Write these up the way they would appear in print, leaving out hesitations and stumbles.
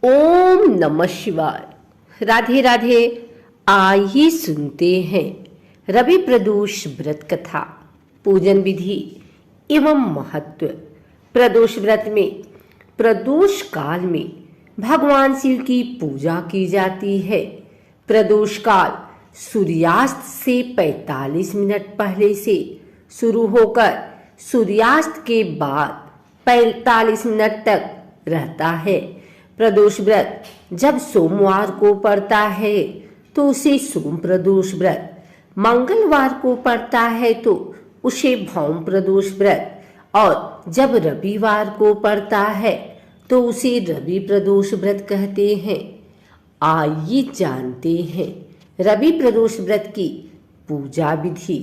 ओम नमः शिवाय। राधे राधे। आइए सुनते हैं रवि प्रदोष व्रत कथा, पूजन विधि एवं महत्व। प्रदोष व्रत में प्रदोष काल में भगवान शिव की पूजा की जाती है। प्रदोष काल सूर्यास्त से 45 मिनट पहले से शुरू होकर सूर्यास्त के बाद 45 मिनट तक रहता है। प्रदोष व्रत जब सोमवार को पड़ता है तो उसे सोम प्रदोष व्रत, मंगलवार को पड़ता है तो उसे भौम प्रदोष व्रत, और जब रविवार को पड़ता है तो उसे रवि प्रदोष व्रत कहते हैं। आइए जानते हैं रवि प्रदोष व्रत की पूजा विधि।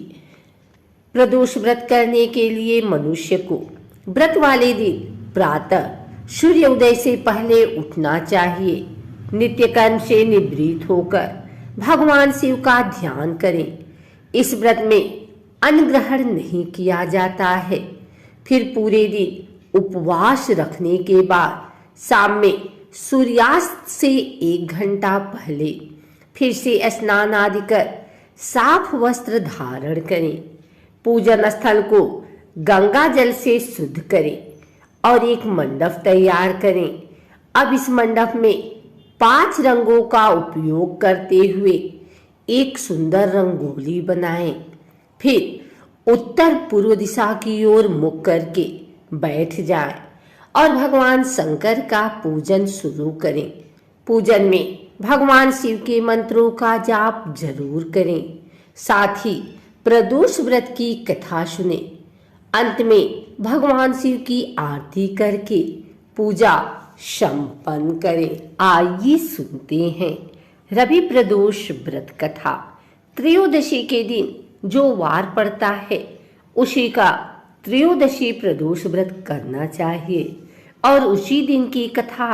प्रदोष व्रत करने के लिए मनुष्य को व्रत वाले दिन प्रातः सूर्योदय से पहले उठना चाहिए। नित्य कर्म से निवृत्त होकर भगवान शिव का ध्यान करें। इस व्रत में अन्न ग्रहण नहीं किया जाता है। फिर पूरे दिन उपवास रखने के बाद शाम में सूर्यास्त से 1 घंटा पहले फिर से स्नान आदि कर साफ वस्त्र धारण करें। पूजन स्थल को गंगा जल से शुद्ध करें और एक मंडप तैयार करें। अब इस मंडप में 5 रंगों का उपयोग करते हुए एक सुंदर रंगोली बनाएं। फिर उत्तर पूर्व दिशा की ओर मुख करके बैठ जाएं और भगवान शंकर का पूजन शुरू करें। पूजन में भगवान शिव के मंत्रों का जाप जरूर करें। साथ ही प्रदोष व्रत की कथा सुने। अंत में भगवान शिव की आरती करके पूजा संपन्न करें। आइए सुनते हैं रवि प्रदोष व्रत कथा। त्रयोदशी के दिन जो वार पड़ता है उसी का त्रयोदशी प्रदोष व्रत करना चाहिए और उसी दिन की कथा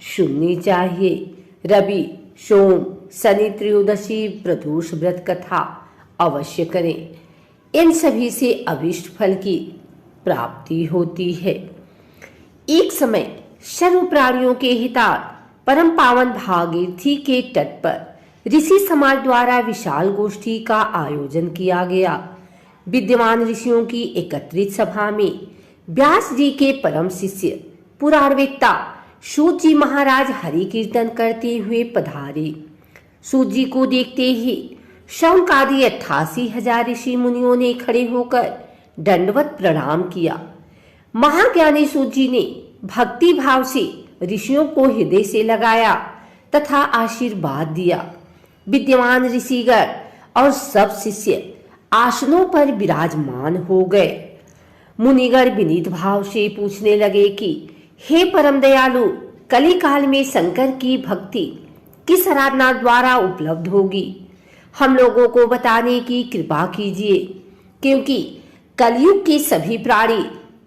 सुननी चाहिए। रवि, सोम, शनि त्रयोदशी प्रदोष व्रत कथा अवश्य करें। इन सभी से अभीष्ट फल की प्राप्ति होती है। एक समय सर्व प्राणियों के हितार्थ परम पावन भागीरथी के तट पर ऋषि समाज द्वारा विशाल गोष्ठी का आयोजन किया गया। विद्यमान ऋषियों की एकत्रित सभा में व्यास जी के परम शिष्य पुराणवेत्ता सूत जी महाराज हरि कीर्तन करते हुए पधारे। सूत जी को देखते ही शौनक आदि 88,000 ऋषि मुनियों ने खड़े होकर दंडवत प्रणाम किया। महाज्ञानी सूत जी ने भक्ति भाव से ऋषियों को हृदय से लगाया तथा आशीर्वाद दिया। विद्यमान ऋषिगण और सब शिष्य आसनों पर विराजमान हो गए। मुनिगण विनीत भाव से पूछने लगे कि हे परम दयालु, कली काल में शंकर की भक्ति किस आराधना द्वारा उपलब्ध होगी? हम लोगों को बताने की कृपा कीजिए, क्योंकि कलयुग के सभी प्राणी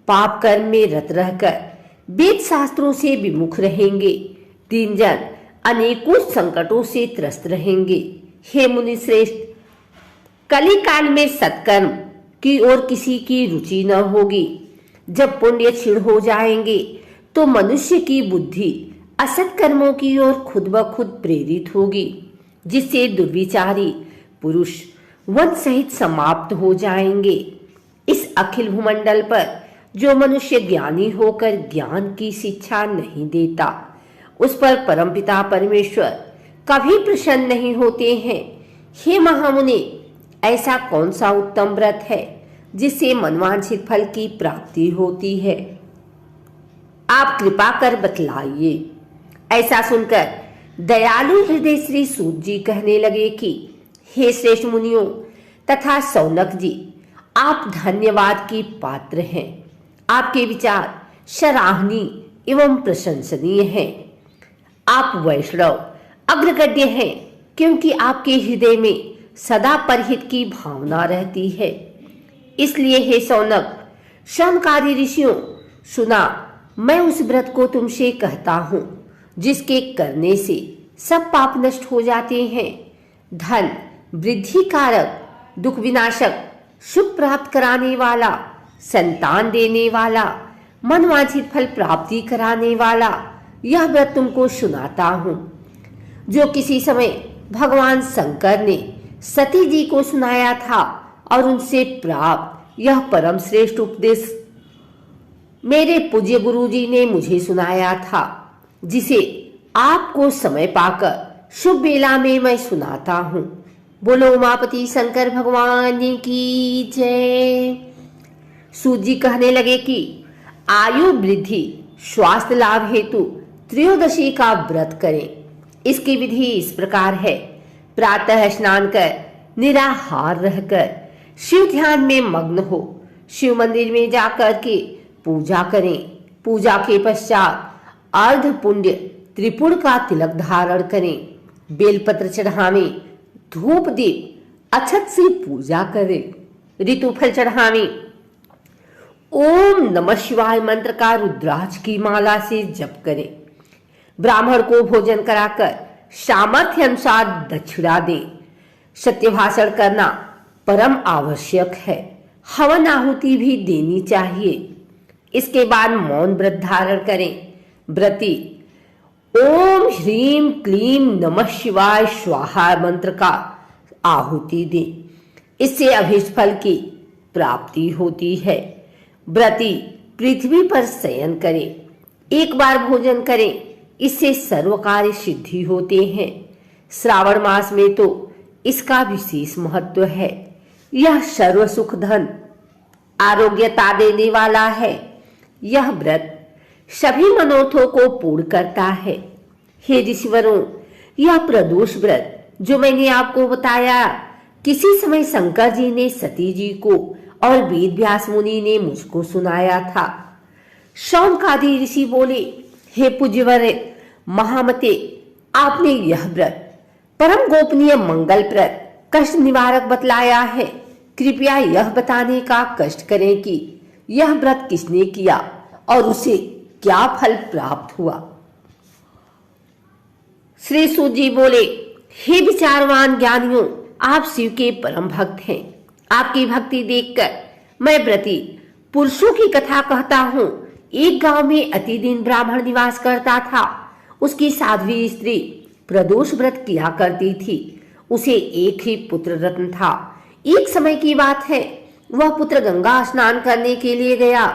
पाप कर्म में रत रहकर वेद शास्त्रों से विमुख रहेंगे। दीनजन अनेकों संकटों से त्रस्त रहेंगे। हे मुनि श्रेष्ठ, कली काल में सत्कर्म की ओर किसी की रुचि न होगी। जब पुण्य क्षीण हो जाएंगे तो मनुष्य की बुद्धि असत कर्मों की ओर खुद ब खुद प्रेरित होगी, जिससे दुर्विचारी पुरुष वन सहित समाप्त हो जाएंगे। इस अखिल भूमंडल पर जो मनुष्य ज्ञानी होकर ज्ञान की शिक्षा नहीं देता, उस पर परमपिता परमेश्वर कभी प्रसन्न नहीं होते हैं। हे महामुनि, ऐसा कौन सा उत्तम व्रत है जिससे मनवांछित फल की प्राप्ति होती है? आप कृपा कर बतलाइए। ऐसा सुनकर दयालु हृदय श्री सूत जी कहने लगे कि हे श्रेष्ठ मुनियों तथा शौनक जी, आप धन्यवाद की पात्र हैं। आपके विचार सराहनीय एवं प्रशंसनीय हैं। आप वैष्णव अग्रगण्य हैं, क्योंकि आपके हृदय में सदा परहित की भावना रहती है। इसलिए हे शौनक, शौनकादि ऋषियों, सुना, मैं उस व्रत को तुमसे कहता हूँ जिसके करने से सब पाप नष्ट हो जाते हैं। धन वृद्धि कारक, दुख विनाशक, सुख प्राप्त कराने वाला, संतान देने वाला, मनवांछित फल प्राप्ति कराने वाला, यह व्रत तुमको सुनाता हूं, जो किसी समय भगवान शंकर ने सती जी को सुनाया था और उनसे प्राप्त यह परम श्रेष्ठ उपदेश मेरे पूज्य गुरु जी ने मुझे सुनाया था, जिसे आपको समय पाकर शुभ बेला में मैं सुनाता हूँ। बोलो उमापति शंकर भगवान की जय। सूत जी कहने लगे कि आयु वृद्धि स्वास्थ्य लाभ हेतु त्रयोदशी का व्रत करें। इसकी विधि इस प्रकार है। प्रातः स्नान कर निराहार रहकर शिव ध्यान में मग्न हो शिव मंदिर में जाकर के पूजा करें। पूजा के पश्चात अर्ध पुण्य त्रिपुर का तिलक धारण करें। बेलपत्र चढ़ावें, धूप दीप अक्षत से पूजा करें। ऋतुफल चढ़ावें। ओम नमः शिवाय मंत्र का रुद्राक्ष की माला से जप करें। ब्राह्मण को भोजन कराकर सामर्थ्य अनुसार दक्षिणा दें। सत्य भाषण करना परम आवश्यक है। हवन आहुति भी देनी चाहिए। इसके बाद मौन व्रत धारण करें। व्रती ओम ह्रीम क्लीम नमः शिवाय स्वाहा मंत्र का आहुति दें। इससे अभीष्ट फल की प्राप्ति होती है। व्रती पृथ्वी पर शयन करें। एक बार भोजन करें, इससे सर्व कार्य सिद्धि होते हैं। श्रावण मास में तो इसका विशेष महत्व है। यह सर्व सुख धन आरोग्यता देने वाला है। यह व्रत सभी मनोरथों को पूर्ण करता है। हे ऋषिवरों, यह प्रदोष व्रत जो मैंने आपको बताया, किसी समय शंकर जी ने सती जी को और वेद व्यास मुनि ने मुझको सुनाया था। शौनकादि ऋषि बोले, हे पूज्यवर महामते, आपने यह व्रत परम गोपनीय मंगलप्रद कष्ट निवारक बतलाया है। कृपया यह बताने का कष्ट करें कि यह व्रत किसने किया और उसे क्या फल प्राप्त हुआ। श्री सूत जी बोले, हे विचारवान ज्ञानियों, आप शिव के परम भक्त हैं। आपकी भक्ति देखकर मैं व्रती पुरुषों की कथा कहता हूँ। एक गांव में अतिदीन ब्राह्मण निवास करता था। उसकी साध्वी स्त्री प्रदोष व्रत किया करती थी। उसे एक ही पुत्र रत्न था। एक समय की बात है, वह पुत्र गंगा स्नान करने के लिए गया।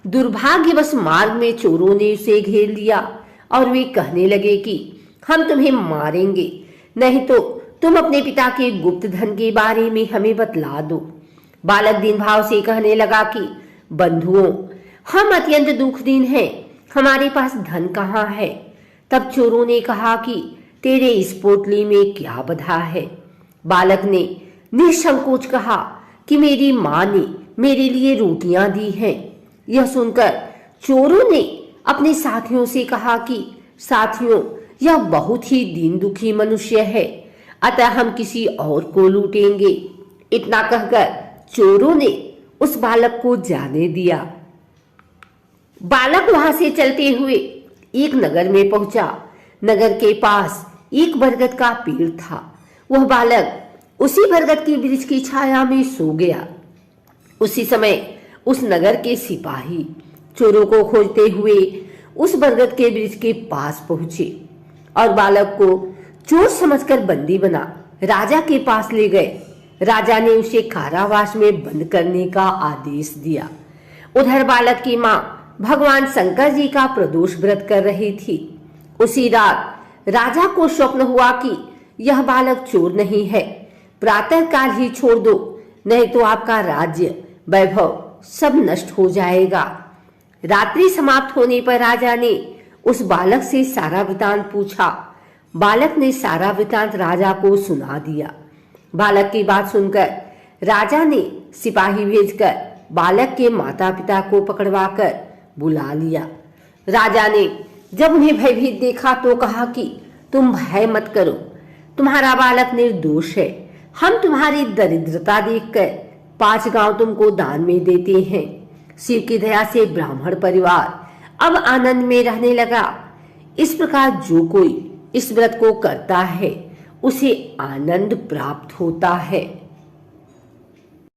दुर्भाग्यवश मार्ग में चोरों ने उसे घेर लिया और वे कहने लगे कि हम तुम्हें मारेंगे, नहीं तो तुम अपने पिता के गुप्त धन के बारे में हमें बतला दो। बालक दीन भाव से कहने लगा कि बंधुओं, हम अत्यंत दुखदीन हैं, हमारे पास धन कहाँ है। तब चोरों ने कहा कि तेरे इस पोटली में क्या बधा है। बालक ने निसंकोच कहा कि मेरी माँ ने मेरे लिए रोटियां दी हैं। यह सुनकर चोरों ने अपने साथियों से कहा कि साथियों, यह बहुत ही दीन दुखी मनुष्य है, अतः हम किसी और को लूटेंगे। इतना कहकर चोरों ने उस बालक को जाने दिया। बालक वहां से चलते हुए एक नगर में पहुंचा। नगर के पास एक बरगद का पेड़ था। वह बालक उसी बरगद के वृक्ष की छाया में सो गया। उसी समय उस नगर के सिपाही चोरों को खोजते हुए उस बरगद के वृक्ष के पास पहुंचे और बालक को चोर समझकर बंदी बना राजा के पास ले गए। राजा ने उसे कारावास में बंद करने का आदेश दिया। उधर बालक की माँ भगवान शंकर जी का प्रदोष व्रत कर रही थी। उसी रात राजा को स्वप्न हुआ कि यह बालक चोर नहीं है, प्रातः काल ही छोड़ दो, नहीं तो आपका राज्य वैभव सब नष्ट हो जाएगा। रात्रि समाप्त होने पर राजा ने उस बालक से सारा वृतांत पूछा। बालक ने सारा वृतांत राजा को सुना दिया। बालक की बात सुनकर राजा ने सिपाही भेजकर बालक के माता पिता को पकड़वाकर बुला लिया। राजा ने जब उन्हें भयभीत देखा तो कहा कि तुम भय मत करो, तुम्हारा बालक निर्दोष है। हम तुम्हारी दरिद्रता देखकर 5 गांव तुमको दान में देते हैं। शिव की दया से ब्राह्मण परिवार अब आनंद में रहने लगा। इस प्रकार जो कोई इस व्रत को करता है उसे आनंद प्राप्त होता है।